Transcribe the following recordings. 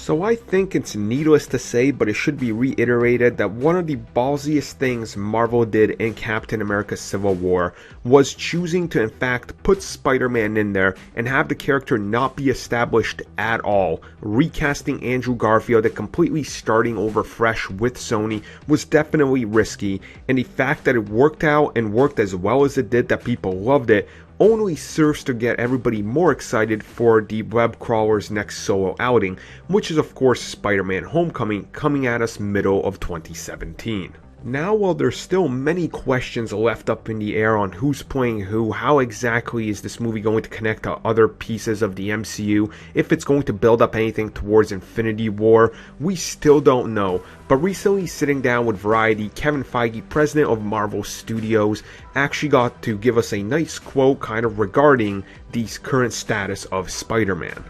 So I think it's needless to say, but it should be reiterated that one of the ballsiest things Marvel did in Captain America Civil War was choosing to in fact put Spider-Man in there and have the character not be established at all. Recasting Andrew Garfield and completely starting over fresh with Sony was definitely risky, and the fact that it worked out and worked as well as it did, that people loved it, only serves to get everybody more excited for the web crawler's next solo outing, which is of course Spider-Man Homecoming, coming at us middle of 2017. Now, while there's still many questions left up in the air on who's playing who, how exactly is this movie going to connect to other pieces of the MCU, if it's going to build up anything towards Infinity War, we still don't know. But recently, sitting down with Variety, Kevin Feige, president of Marvel Studios, actually got to give us a nice quote kind of regarding the current status of Spider-Man.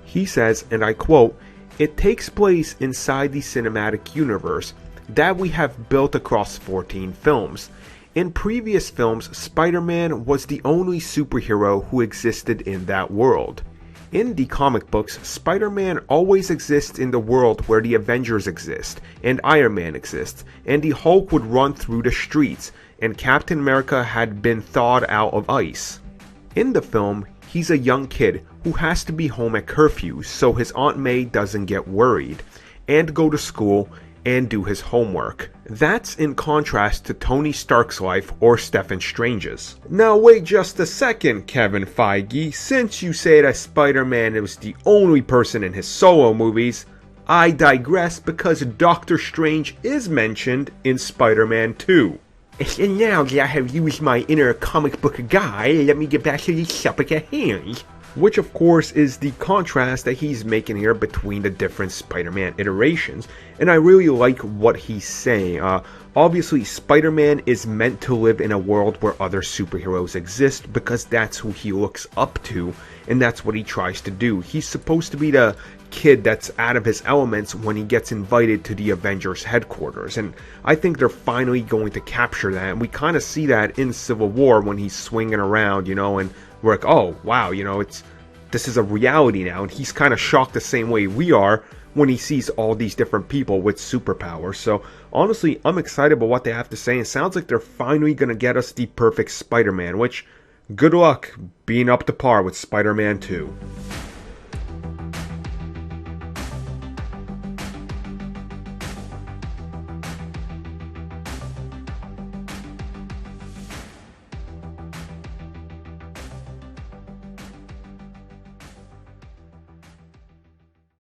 He says, and I quote, "It takes place inside the cinematic universe that we have built across 14 films. In previous films, Spider-Man was the only superhero who existed in that world. In the comic books, Spider-Man always exists in the world where the Avengers exist, and Iron Man exists, and the Hulk would run through the streets, and Captain America had been thawed out of ice. In the film, he's a young kid who has to be home at curfew so his Aunt May doesn't get worried, and go to school and do his homework. That's in contrast to Tony Stark's life or Stephen Strange's." Now wait just a second, Kevin Feige. Since you say that Spider-Man was the only person in his solo movies, I digress because Doctor Strange is mentioned in Spider-Man 2. And now that I have used my inner comic book guy, let me get back to the topic at hand. Which of course is the contrast that he's making here between the different Spider-Man iterations, and I really like what he's saying. Obviously, Spider-Man is meant to live in a world where other superheroes exist because that's who he looks up to, and that's what he tries to do. He's supposed to be the kid that's out of his elements when he gets invited to the Avengers headquarters, and I think they're finally going to capture that, and we kind of see that in Civil War when he's swinging around, and we're like, oh wow, this is a reality now, and he's kind of shocked the same way we are when he sees all these different people with superpowers. So honestly, I'm excited about what they have to say. It sounds like they're finally going to get us the perfect Spider-Man, which, good luck being up to par with Spider-Man 2.